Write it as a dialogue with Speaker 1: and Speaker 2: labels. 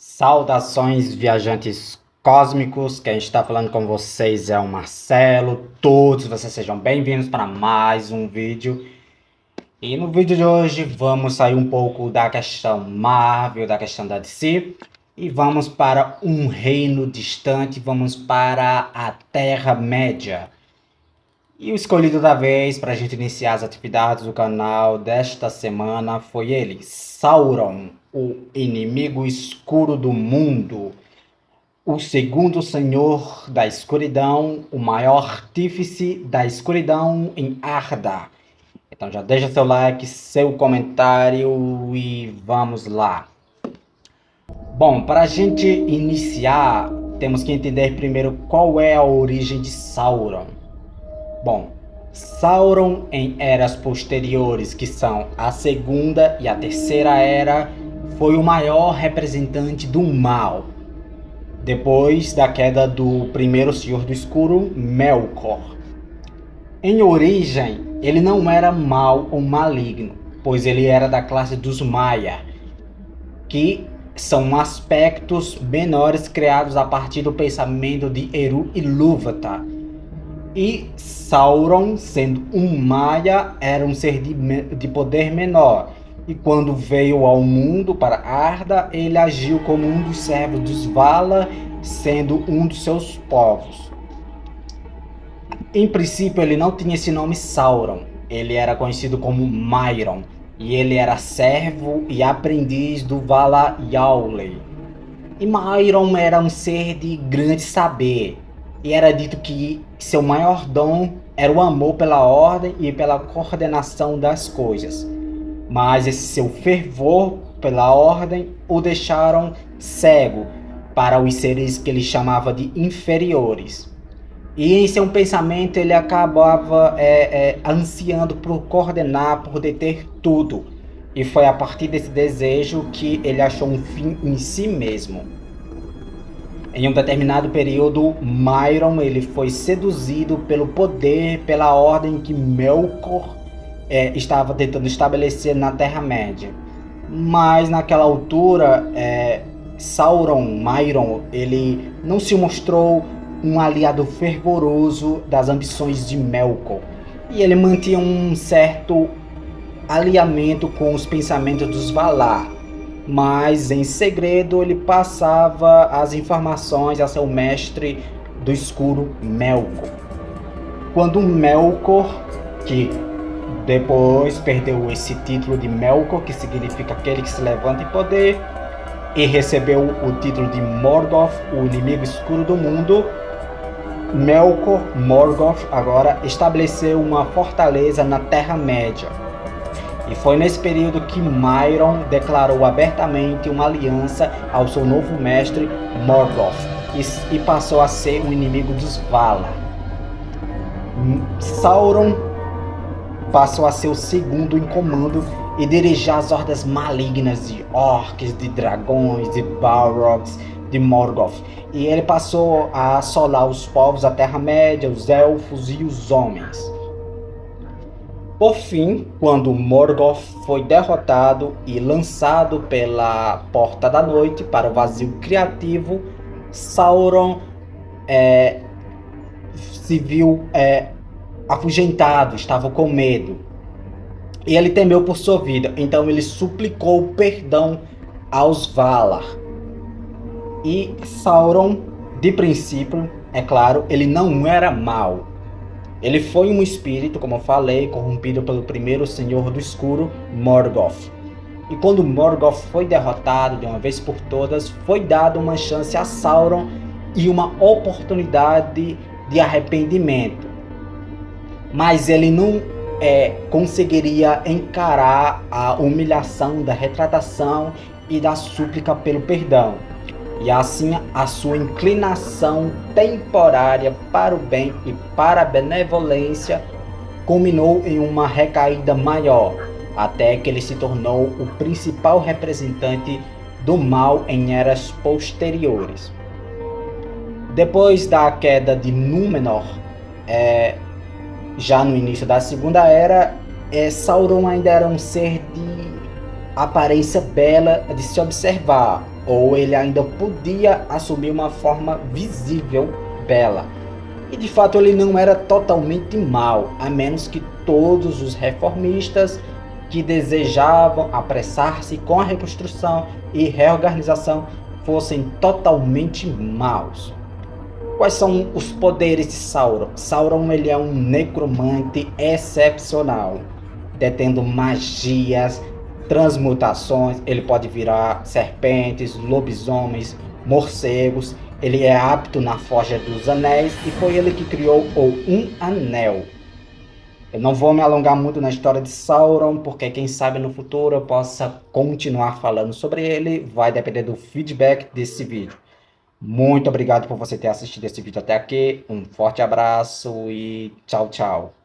Speaker 1: Saudações, viajantes cósmicos, quem está falando com vocês é o Marcelo. Todos vocês sejam bem-vindos para mais um vídeo. E no vídeo de hoje vamos sair um pouco da questão Marvel, da questão da DC, e vamos para um reino distante, vamos para a Terra-média. E o escolhido da vez para a gente iniciar as atividades do canal desta semana foi ele, Sauron, o inimigo escuro do mundo, o segundo senhor da escuridão, o maior artífice da escuridão em Arda. Então já deixa seu like, seu comentário e vamos lá. Bom, para a gente iniciar, temos que entender primeiro qual é a origem de Sauron. Bom, Sauron em eras posteriores, que são a segunda e a terceira era, foi o maior representante do mal. Depois da queda do primeiro Senhor do Escuro, Melkor. Em origem, ele não era mau ou maligno, pois ele era da classe dos Maia, que são aspectos menores criados a partir do pensamento de Eru Ilúvatar. E Sauron, sendo um Maia, era um ser de poder menor. E quando veio ao mundo para Arda, ele agiu como um dos servos dos Valar, sendo um dos seus povos. Em princípio, ele não tinha esse nome Sauron. Ele era conhecido como Mairon. E ele era servo e aprendiz do Valar Yaule. E Mairon era um ser de grande saber. E era dito que seu maior dom era o amor pela ordem e pela coordenação das coisas. Mas esse seu fervor pela ordem o deixaram cego para os seres que ele chamava de inferiores. E em seu pensamento ele acabava ansiando por coordenar, por deter tudo. E foi a partir desse desejo que ele achou um fim em si mesmo. Em um determinado período, Mairon ele foi seduzido pelo poder, pela ordem que Melkor estava tentando estabelecer na Terra-média. Mas naquela altura, Mairon, ele não se mostrou um aliado fervoroso das ambições de Melkor. E ele mantinha um certo alinhamento com os pensamentos dos Valar. Mas em segredo ele passava as informações a seu mestre do escuro, Melkor. Quando Melkor, que depois perdeu esse título de Melkor, que significa aquele que se levanta em poder, e recebeu o título de Morgoth, o inimigo escuro do mundo, Morgoth agora estabeleceu uma fortaleza na Terra-média. E foi nesse período que Mairon declarou abertamente uma aliança ao seu novo mestre, Morgoth, e passou a ser um inimigo dos Valar. Sauron passou a ser o segundo em comando e dirigir as hordas malignas de orcs, de dragões, de balrogs, de Morgoth. E ele passou a assolar os povos da Terra-média, os elfos e os homens. Por fim, quando Morgoth foi derrotado e lançado pela Porta da Noite para o vazio criativo, Sauron se viu afugentado, estava com medo. E ele temeu por sua vida, então ele suplicou perdão aos Valar. E Sauron, de princípio, é claro, ele não era mau. Ele foi um espírito, como eu falei, corrompido pelo primeiro Senhor do Escuro, Morgoth. E quando Morgoth foi derrotado de uma vez por todas, foi dada uma chance a Sauron e uma oportunidade de arrependimento. Mas ele não conseguiria encarar a humilhação da retratação e da súplica pelo perdão. E assim a sua inclinação temporária para o bem e para a benevolência culminou em uma recaída maior, até que ele se tornou o principal representante do mal em eras posteriores. Depois da queda de Númenor, já no início da segunda era, Sauron ainda era um ser de aparência bela de se observar, ou ele ainda podia assumir uma forma visível bela. E de fato ele não era totalmente mau, a menos que todos os reformistas que desejavam apressar-se com a reconstrução e reorganização fossem totalmente maus. Quais são os poderes de Sauron? Sauron ele é um necromante excepcional, detendo magias, transmutações, ele pode virar serpentes, lobisomens, morcegos, ele é apto na Forja dos Anéis e foi ele que criou o Um Anel. Eu não vou me alongar muito na história de Sauron, porque quem sabe no futuro eu possa continuar falando sobre ele, vai depender do feedback desse vídeo. Muito obrigado por você ter assistido esse vídeo até aqui, um forte abraço e tchau, tchau.